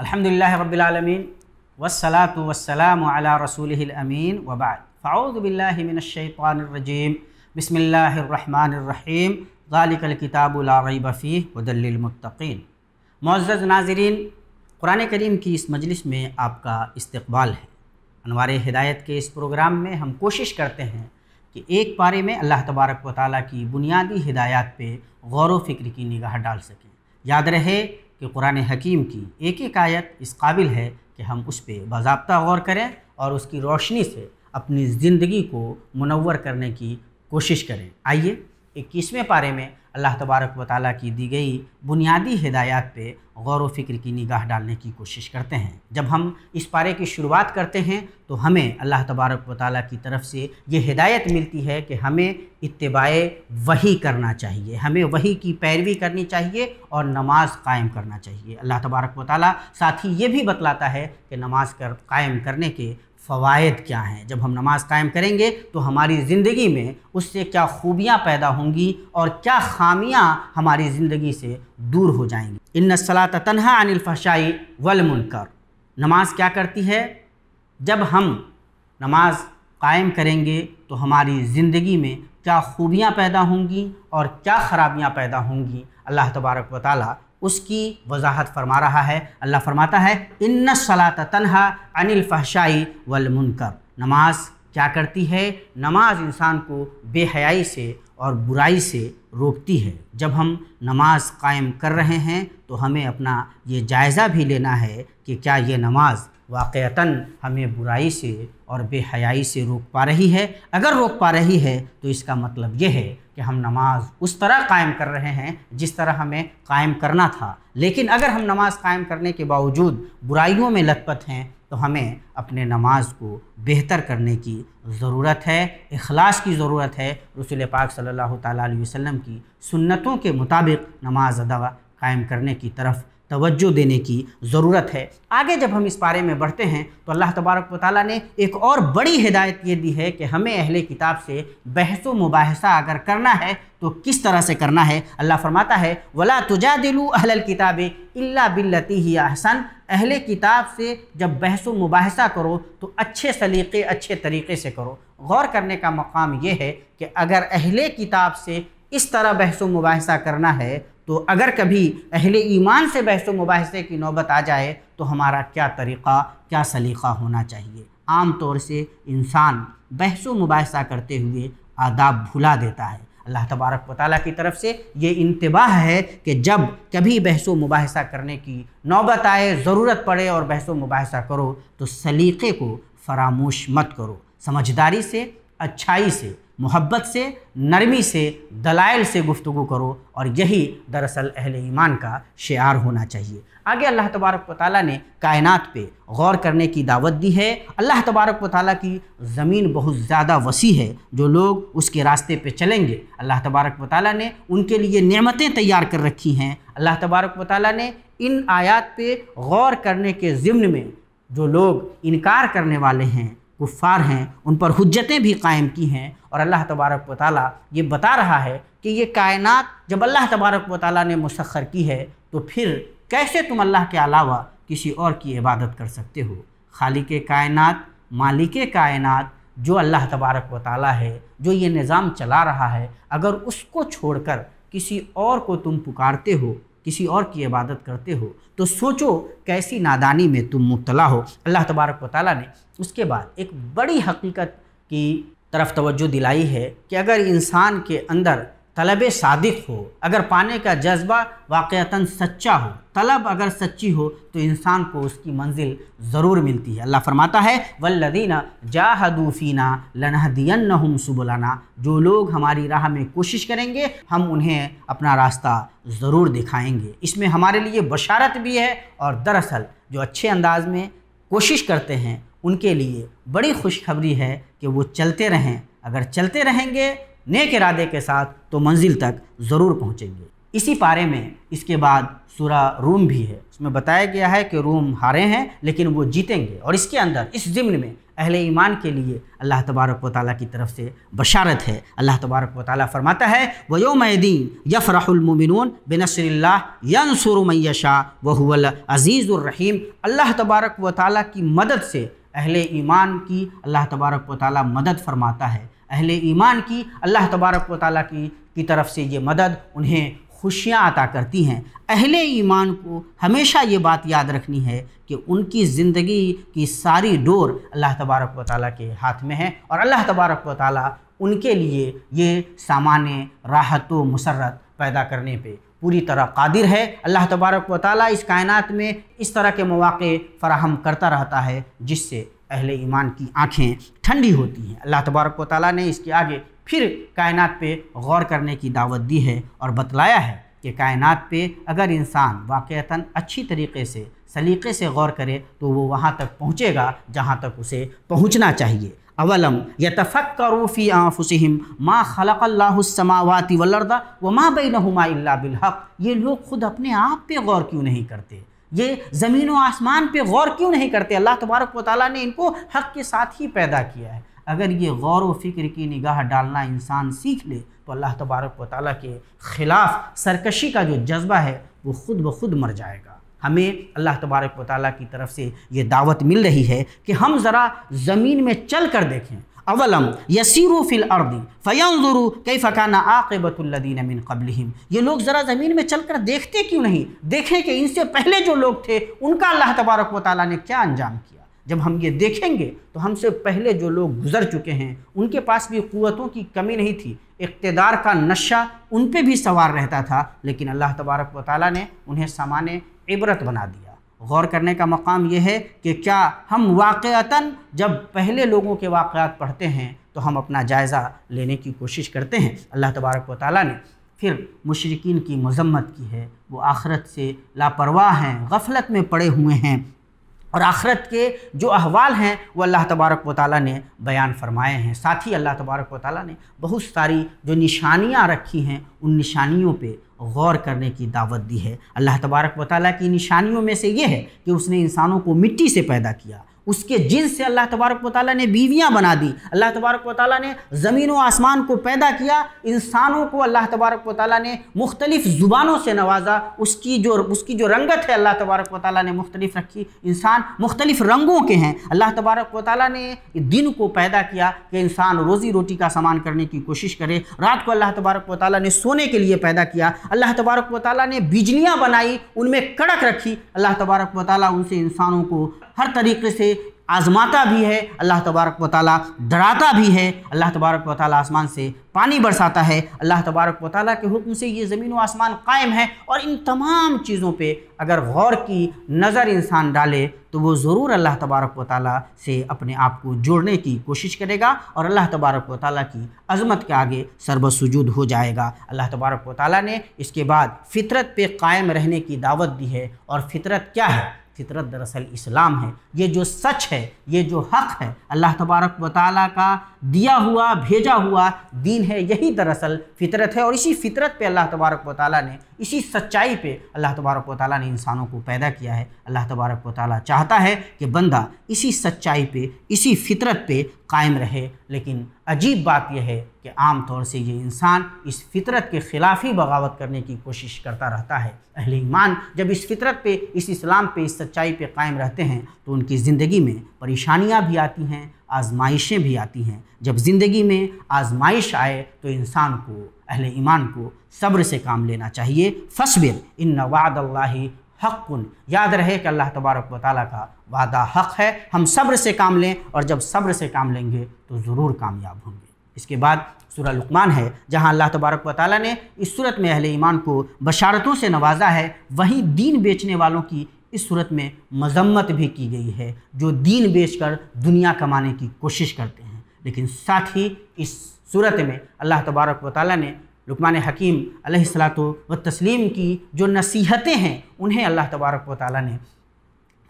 अल्हम्दुलिल्लाहि रब्बिल आलमीन वस्सलातु वस्सलामु अला रसूलिहिल अमीन व बाद फ़अऊज़ु बिल्लाहि मिनश शैतानिर रजीम बिस्मिल्लाहिर रहमानिर रहीम ज़ालिकल किताबु ला रैब फ़ीहि हुदल लिल मुत्तक़ीन। मुअज़्ज़ज़ नाज़रीन, कुरान करीम की इस मजलिस में आपका इस्तक़बाल है। अनवार हिदायत के इस प्रोग्राम में हम कोशिश करते हैं कि एक पारे में अल्लाह तबारक व तआला की बुनियादी हिदायत पे गौर व फ़िक्र की निगाह डाल सकें। याद रहे कि कुरान हकीम की एक एक आयत इस काबिल है कि हम उस पर बाज़ाब्ता गौर करें और उसकी रोशनी से अपनी ज़िंदगी को मुनव्वर करने की कोशिश करें। आइए 21वें पारे में अल्लाह तबारक व तआला की दी गई बुनियादी हिदायत पे गौर व फ़िक्र की निगाह डालने की कोशिश करते हैं। जब हम इस पारे की शुरुआत करते हैं तो हमें अल्लाह तबारक व तआला की तरफ से ये हिदायत मिलती है कि हमें इत्तिबाए वही करना चाहिए, हमें वही की पैरवी करनी चाहिए और नमाज कायम करना चाहिए। अल्लाह तबारक व तआला साथ ही ये भी बतलाता है कि नमाज कायम करने के फ़वाइद क्या हैं। जब हम नमाज कायम करेंगे तो हमारी ज़िंदगी में उससे क्या खूबियाँ पैदा होंगी और क्या खामियाँ हमारी ज़िंदगी से दूर हो जाएंगी। इन्नस्सलात तन्हा अनिल फ़हशाई वल मुनकर। नमाज क्या करती है? जब हम नमाज कायम करेंगे तो हमारी ज़िंदगी में क्या खूबियाँ पैदा होंगी और क्या ख़राबियाँ पैदा होंगी, अल्लाह तबारक व तआला उसकी वजाहत फरमा रहा है। अल्लाह फरमाता है इन्नस्सलात तन्हा अनिल फ़हशाई वल मुनकर। नमाज क्या करती है? नमाज इंसान को बेहयाई से और बुराई से रोकती है। जब हम नमाज कायम कर रहे हैं तो हमें अपना ये जायज़ा भी लेना है कि क्या ये नमाज वाक़अतन हमें बुराई से और बेहयाई से रोक पा रही है। अगर रोक पा रही है तो इसका मतलब ये है कि हम नमाज उस तरह कायम कर रहे हैं जिस तरह हमें कायम करना था। लेकिन अगर हम नमाज कायम करने के बावजूद बुराइयों में लथपथ हैं तो हमें अपने नमाज को बेहतर करने की ज़रूरत है, इखलास की ज़रूरत है। रसूल पाक सल्लल्लाहु तआला अलैहि वसल्लम की सुन्नतों के मुताबिक नमाज अदा कायम करने की तरफ तवज्जो देने की ज़रूरत है। आगे जब हम इस पारे में बढ़ते हैं तो अल्लाह तबारक व तआला ने एक और बड़ी हिदायत ये दी है कि हमें अहले किताब से बहस व मुबाहसा अगर करना है तो किस तरह से करना है। अल्लाह फरमाता है वला तुजादिलू अहलल किताबे इल्ला बिल्लती ही अहसन। अहले किताब से जब बहस व मुबाहसा करो तो अच्छे सलीक़े अच्छे तरीक़े से करो। गौर करने का मकाम ये है कि अगर अहले किताब से इस तरह बहस व मुबाहसा करना है तो अगर कभी अहले ईमान से बहस व मुबाहसे की नौबत आ जाए तो हमारा क्या तरीक़ा क्या सलीक़ा होना चाहिए। आम तौर से इंसान बहस व मुबाहसा करते हुए आदाब भुला देता है। अल्लाह तबारक व तआला की तरफ से ये इंतबाह है कि जब कभी बहस व मुबाहसा करने की नौबत आए, ज़रूरत पड़े और बहस व मुबाहसा करो तो सलीक़े को फ़रामोश मत करो। समझदारी से, अच्छाई से, मोहब्बत से, नरमी से, दलाइल से गुफ्तगू करो और यही दरअसल अहले ईमान का शिआर होना चाहिए। आगे अल्लाह तबारक व तआला ने कायनात पे गौर करने की दावत दी है। अल्लाह तबारक व तआला की ज़मीन बहुत ज़्यादा वसी है। जो लोग उसके रास्ते पे चलेंगे अल्लाह तबारक व तआला ने उनके लिए नेमतें तैयार कर रखी हैं। अल्लाह तबारक व तआला ने इन आयात पे गौर करने के ज़िम्न में जो लोग इनकार करने वाले हैं, कुफ़ार हैं, उन पर हुज्जतें भी कायम की हैं। और अल्लाह तबारक व तआला ये बता रहा है कि ये कायनात जब अल्लाह तबारक व तआला ने मुसख्खर की है तो फिर कैसे तुम अल्लाह के अलावा किसी और की इबादत कर सकते हो। खालिक़े कायनात, मालिके कायनात जो अल्लाह तबारक व तआला है, जो ये निज़ाम चला रहा है, अगर उसको छोड़कर किसी और को तुम पुकारते हो, किसी और की इबादत करते हो तो सोचो कैसी नादानी में तुम मुब्तला हो। अल्लाह तबारक व तआला ने उसके बाद एक बड़ी हकीकत की तरफ तवज्जो दिलाई है कि अगर इंसान के अंदर तलब सादिक हो, अगर पाने का जज्बा वाक़अतन सच्चा हो, तलब अगर सच्ची हो तो इंसान को उसकी मंजिल ज़रूर मिलती है। अल्लाह फरमाता है वल्लज़ीना जाहदू फ़ीना लनहदियन्नहुम सुबुलना। जो लोग हमारी राह में कोशिश करेंगे हम उन्हें अपना रास्ता ज़रूर दिखाएंगे। इसमें हमारे लिए बशारत भी है और दरअसल जो अच्छे अंदाज में कोशिश करते हैं उनके लिए बड़ी खुशखबरी है कि वो चलते रहें। अगर चलते रहेंगे नेक इरादे के साथ तो मंजिल तक ज़रूर पहुँचेंगे। इसी पारे में इसके बाद सूरा रूम भी है। उसमें बताया गया है कि रूम हारे हैं लेकिन वो जीतेंगे। और इसके अंदर इस ज़िम्न में अहले ईमान के लिए अल्लाह तबारक व तआला की तरफ से बशारत है। अल्लाह तबारक व तआला फरमाता है व यौमइदिन यफ़रहुल मुमिनून बिनस्रिल्लाह यंसुरु मन यशा व हुवल अज़ीज़ुर रहीम। अल्लाह तबारक व तआला की मदद से अहले ईमान की अल्लाह तबारक व तआला मदद फरमाता है। अहले ईमान की अल्लाह तबारक व तआला की तरफ से ये मदद उन्हें खुशियाँ अता करती हैं। अहले ईमान को हमेशा ये बात याद रखनी है कि उनकी ज़िंदगी की सारी डोर अल्लाह तबारक व तआला के हाथ में है और अल्लाह तबारक व तआला उनके लिए ये सामान्य राहत व मुसर्रत पैदा करने पे पूरी तरह कादिर है। अल्लाह तबारक व तआला इस कायनात में इस तरह के मौक़े फ़राहम करता रहता है जिससे अहले ईमान की आँखें ठंडी होती हैं। अल्लाह तबारक व तआला ने इसके आगे फिर कायनात पे गौर करने की दावत दी है और बतलाया है कि कायनात पे अगर इंसान वाक़अतन अच्छी तरीक़े से सलीक़े से गौर करे तो वो वहाँ तक पहुँचेगा जहाँ तक उसे पहुँचना चाहिए। अवलम यतफ़क्करू फ़ी अनफ़ुसिहिम मा ख़लक़ल्लाहुस समावाति वल अर्ज़ व मा बैनहुमा इल्ला बिल हक़। ये लोग खुद अपने आप पे गौर क्यों नहीं करते? ये ज़मीन व आसमान पे गौर क्यों नहीं करते? अल्लाह तबारक व तआला ने इनको हक़ के साथ ही पैदा किया है। अगर ये गौर व फ़िक्र की निगाह डालना इंसान सीख ले तो अल्लाह तबारक व तआला के ख़िलाफ़ सरकशी का जो जज्बा है वो ख़ुद ब खुद मर जाएगा। हमें अल्लाह तबारक व तआला की तरफ से ये दावत मिल रही है कि हम ज़रा ज़मीन में चल कर देखें। अवलम यसीरू फ़िल अर्दी फ़यंज़ुरू कैफ़ काना आक़िबतुल लदीन मिन क़ब्लिहिम। ये लोग ज़रा ज़मीन में चल कर देखते क्यों नहीं? देखें कि इनसे पहले जो लोग थे उनका अल्लाह तबारक व तआला ने क्या अंजाम किया। जब हम ये देखेंगे तो हमसे पहले जो लोग गुज़र चुके हैं उनके पास भी क़ुव्वतों की कमी नहीं थी, इक़्तिदार का नशा उन पे भी सवार रहता था, लेकिन अल्लाह तबारक व तआला ने उन्हें सामान्य इबरत बना दिया। गौर करने का मकाम यह है कि क्या हम वाक़अतन जब पहले लोगों के वाक़यात पढ़ते हैं तो हम अपना जायज़ा लेने की कोशिश करते हैं। अल्लाह तबारक व तआला ने फिर मुशरिकीन की मज़म्मत की है। वो आखिरत से लापरवाह हैं, गफलत में पड़े हुए हैं और आखिरत के जो अहवाल हैं वो अल्लाह तबारक व तआला ने बयान फरमाए हैं। साथ ही अल्लाह तबारक व तआला ने बहुत सारी जो निशानियाँ रखी हैं उन निशानियों पे गौर करने की दावत दी है। अल्लाह तबारक व तआला की निशानियों में से ये है कि उसने इंसानों को मिट्टी से पैदा किया, उसके जिन्स से अल्लाह तबारक व तआला ने बीवियाँ बना दी। अल्लाह तबारक व तआला ने ज़मीन व आसमान को पैदा किया, इंसानों को अल्लाह तबारक व तआला ने मुख्तलिफ़ ज़ुबानों से नवाजा, उसकी जो रंगत है अल्लाह तबारक व तआला ने मुख्तलिफ़ रखी। इंसान मुख्तलिफ़ रंगों के हैं। अल्लाह तबारक व तआला ने दिन को पैदा किया कि इंसान रोज़ी रोटी का सामान करने की कोशिश करे। रात को अल्लाह तबारक व तआला ने सोने के लिए पैदा किया। अल्लाह तबारक व तआला ने बिजलियाँ बनाई, उनमें कड़क रखी। अल्लाह तबारक व तआला उनसे इंसानों को हर तरीक़े से आज़माता भी है, अल्लाह तबारक व तआला डराता भी है। अल्लाह तबारक व तआला आसमान से पानी बरसाता है। अल्लाह तबारक व तआला के हुक्म से ये ज़मीन व आसमान कायम है। और इन तमाम चीज़ों पे अगर गौर की नज़र इंसान डाले तो वो ज़रूर अल्लाह तबारक व तआला से अपने आप को जोड़ने की कोशिश करेगा और अल्लाह तबारक व तआला की अज़मत के आगे सरबसुजूद हो जाएगा। अल्लाह तबारक व तआला ने इसके बाद फ़ितरत पे कायम रहने की दावत दी है। और फ़ितरत क्या है? फ़ितरत दरअसल इस्लाम है। ये जो सच है, ये जो हक़ है, अल्लाह तबारक व तआला का दिया हुआ भेजा हुआ दीन है, यही दरअसल फ़ितरत है। और इसी फ़ितरत पे अल्लाह तबारक व तआला ने, इसी सच्चाई पे अल्लाह तबारक व तआला ने इंसानों को पैदा किया है। अल्लाह तबारक व तआला चाहता है कि बंदा इसी सच्चाई पे, इसी फ़ितरत पे कायम रहे। लेकिन अजीब बात यह है कि आम तौर से ये इंसान इस फ़ितरत के ख़िलाफ़ ही बगावत करने की कोशिश करता रहता है। अहले ईमान जब इस फ़ितरत पे, इस इस्लाम पे, इस सच्चाई पे कायम रहते हैं तो उनकी ज़िंदगी में परेशानियाँ भी आती हैं, आजमाइशें भी आती हैं। जब ज़िंदगी में आजमाइश आए तो इंसान को, अहले ईमान को सब्र से काम लेना चाहिए। फस्बिर इन्न वादल्लाहि हक़्क़ुन। याद रहे कि अल्लाह तबारक व तआला का वादा हक़ है। हम सब्र से काम लें और जब सब्र से काम लेंगे तो ज़रूर कामयाब होंगे। इसके बाद सूरह लुक़मान है जहाँ अल्लाह तबारक व तआला ने इस सूरत में अहले ईमान को बशारतों से नवाजा है। वहीं दीन बेचने वालों की इस सूरत में मज़म्मत भी की गई है, जो दीन बेचकर दुनिया कमाने की कोशिश करते हैं। लेकिन साथ ही इस सूरत में अल्लाह तबारक व तआला ने लुक़मान हकीम अलैहिस्सलातु व तस्लीम की जो नसीहतें हैं उन्हें अल्लाह तबारक व तआला ने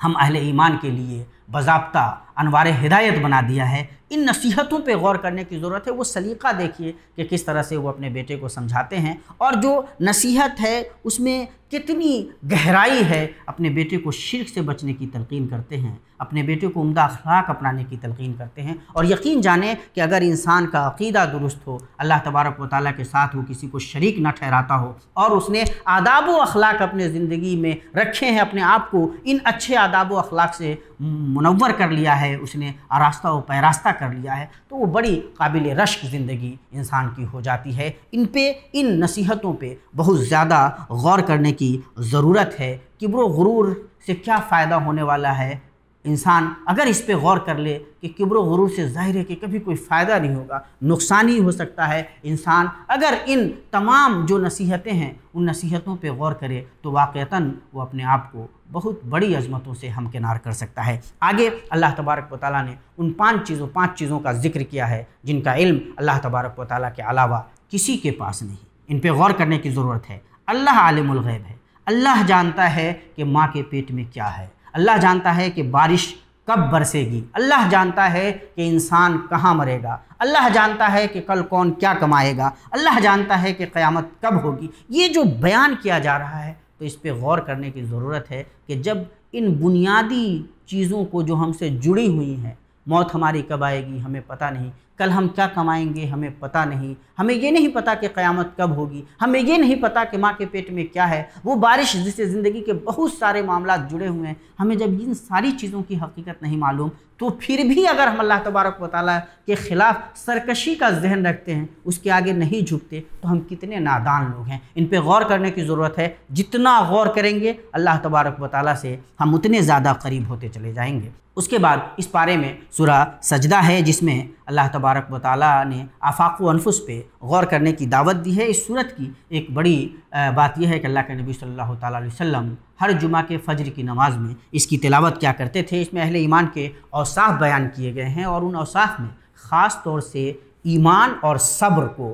हम अहले ईमान के लिए बज़ाब्ता अनवार हिदायत बना दिया है इन नसीहतों पे गौर करने की ज़रूरत है। वो सलीक़ा देखिए कि किस तरह से वो अपने बेटे को समझाते हैं, और जो नसीहत है उसमें कितनी गहराई है। अपने बेटे को शिर्क से बचने की तलक़ीन करते हैं, अपने बेटे को उम्दा अखलाक अपनाने की तलक़ीन करते हैं। और यकीन जाने कि अगर इंसान का अक़ीदा दुरुस्त हो, अल्लाह तबारक व तआला के साथ वो किसी को शरीक न ठहराता हो, और उसने आदाब व अखलाक अपने ज़िंदगी में रखे हैं, अपने आप को इन अच्छे आदाब व अखलाक से मुनव्वर कर लिया है, उसने आरास्ता व पैरास्ता कर लिया है, तो वो बड़ी काबिल रश्क ज़िंदगी इंसान की हो जाती है। इन नसीहतों पे बहुत ज़्यादा गौर करने की ज़रूरत है। किब्र व गुरूर से क्या फ़ायदा होने वाला है, इंसान अगर इस पे गौर कर ले कि किब्र व गुरूर से ज़ाहिर है कि कभी कोई फ़ायदा नहीं होगा, नुकसान ही हो सकता है। इंसान अगर इन तमाम जो नसीहतें हैं उन नसीहतों पे गौर करे तो वाक़तन वो अपने आप को बहुत बड़ी अज़मतों से हमकिनार कर सकता है। आगे अल्लाह तबारक व तआला ने उन पाँच चीज़ों का ज़िक्र किया है जिनका इल्म अल्लाह तबारक व तआला के अलावा किसी के पास नहीं। इन पे गौर करने की ज़रूरत है। अल्लाह आलिमुल गैब है, अल्लाह जानता है कि माँ के पेट में क्या है, अल्लाह जानता है कि बारिश कब बरसेगी, अल्लाह जानता है कि इंसान कहाँ मरेगा, अल्लाह जानता है कि कल कौन क्या कमाएगा, अल्लाह जानता है कि क़यामत कब होगी। ये जो बयान किया जा रहा है तो इस पे गौर करने की ज़रूरत है कि जब इन बुनियादी चीज़ों को जो हमसे जुड़ी हुई हैं, मौत हमारी कब आएगी हमें पता नहीं, कल हम क्या कमाएंगे हमें पता नहीं, हमें ये नहीं पता कि क़यामत कब होगी, हमें ये नहीं पता कि माँ के पेट में क्या है, वो बारिश जिससे ज़िंदगी के बहुत सारे मामला जुड़े हुए हैं, हमें जब इन सारी चीज़ों की हकीकत नहीं मालूम, तो फिर भी अगर हम अल्लाह तबारक व तआला के ख़िलाफ़ सरकशी का जहन रखते हैं, उसके आगे नहीं झुकते, तो हम कितने नादान लोग हैं। इन पे गौर करने की ज़रूरत है। जितना गौर करेंगे अल्लाह तबारक व तआला से हम उतने ज़्यादा करीब होते चले जाएंगे। उसके बाद इस पारे में सूरा सजदा है जिसमें अल्लाह तबारक व तआला ने आफ़ाक़ व अनफुस पे गौर करने की दावत दी है। इस सूरत की एक बड़ी बात यह है कि अल्लाह के नबी सल्लल्लाहु तआला अलैहि वसल्लम हर जुमा के फ़ज्र की नमाज में इसकी तिलावत क्या करते थे। इसमें अहले ईमान के औसाफ बयान किए गए हैं और उन औसाफ में ख़ास तौर से ईमान और सब्र को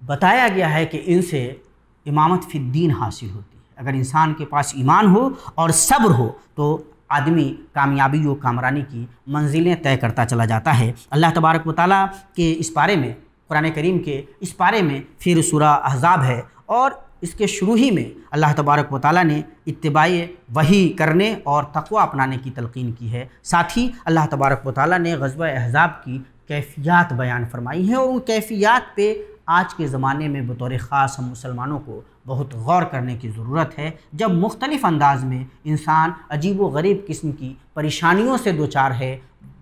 बताया गया है कि इनसे इमामत फ़िद्दीन हासिल होती है। अगर इंसान के पास ईमान हो और सब्र हो तो आदमी कामयाबी व कामरानी की मंजिलें तय करता चला जाता है। अल्लाह तबारक व तआला के इस पारे में, कुरान करीम के इस पारे में फिर सूरा अहज़ाब है और इसके शुरू ही में अल्लाह तबारक व तआला ने इत्तिबाए वही करने और तक़वा अपनाने की तलक़ीन की है। साथ ही अल्लाह तबारक व तआला ने ग़ज़वा अहज़ाब की कैफ़ियत बयान फरमाई है और उन कैफ़ियत पे आज के ज़माने में बतौर ख़ास हम मुसलमानों को बहुत गौर करने की ज़रूरत है। जब मुख्तलिफ़ अंदाज़ में इंसान अजीब व गरीब किस्म की परेशानियों से दो चार है,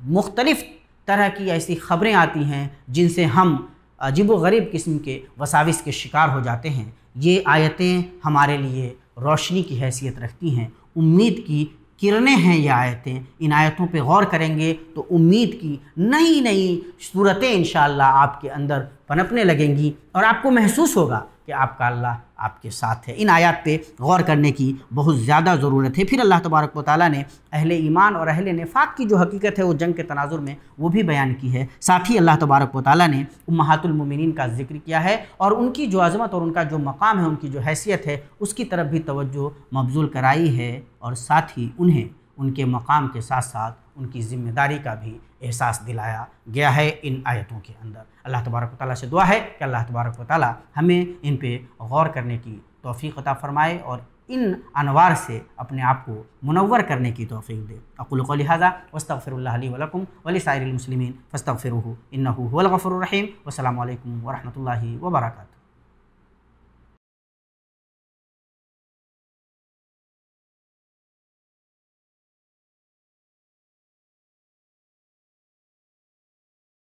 मुख्तलिफ़ तरह की ऐसी ख़बरें आती हैं जिनसे हम अजीब व गरीब किस्म के वसाविस के शिकार हो जाते हैं, ये आयतें हमारे लिए रोशनी की हैसियत रखती हैं, उम्मीद की किरणें हैं ये आयतें। इन आयतों पे गौर करेंगे तो उम्मीद की नई नई सूरतें इंशाअल्लाह आपके अंदर पनपने लगेंगी और आपको महसूस होगा कि आपका अल्लाह आपके साथ है। इन आयत पे गौर करने की बहुत ज़्यादा ज़रूरत है। फिर अल्लाह तबारक व तआला ने अहले ईमान और अहले निफाक की जो हकीकत है वो जंग के तनाजुर में वो भी बयान की है। साथ ही अल्लाह तबारक व तआला ने उम्महातुल मोमिनीन का ज़िक्र किया है और उनकी जो अज़मत और उनका जो मकाम है, उनकी जो हैसियत है, उसकी तरफ भी तवज्जो मबज़ूल कराई है और साथ ही उन्हें उनके मकाम के साथ साथ उनकी ज़िम्मेदारी का भी एहसास दिलाया गया है इन आयतों के अंदर। अल्लाह तबारक व तआला से दुआ है कि अल्लाह तबारक व तआला हमें इन पे गौर करने की तौफ़ीक़ अता फ़रमाए और इन अनवार से अपने आप को मुनव्वर करने की तौफ़ीक़ दे। अक़ूलु क़ौली हाज़ा वस्तग़फ़िरुल्लाह ली व लकुम व लिसाइरिल मुस्लिमीन फ़स्तग़फ़िरूहु इन्नहु हुवल गफ़ूरुर रहीम। वस्सलामु अलैकुम व रहमतुल्लाहि व बरकातुहू।